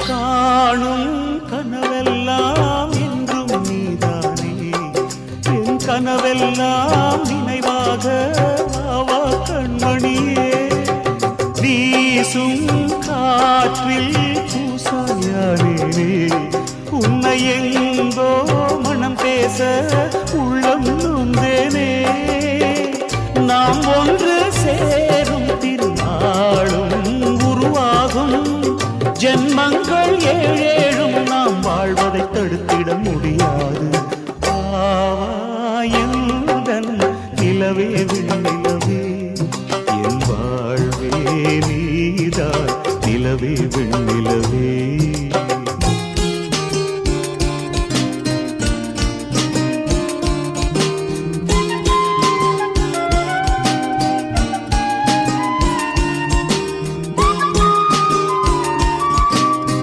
காணும் கனவெல்லாம் என்றும் நீதானே என் கனவெல்லாம் நினைவாக ஆவா கண்மணியே வீசும் காற்றில் பூசாயானே உன்னை எங்கோ மனம் பேச உள்ளம் நொந்தேனே நாம் ஒன்று சேரும் திருநாளும் உருவாகும் ஜென்மங்கள் ஏழேழும் நாம் வாழ்வதை தடுத்திட முடியாது ஆவாயந்தன் நிலவே விண்ணிலவே என் வாழ்வே நீதான் நிலவே விண்ணிலவே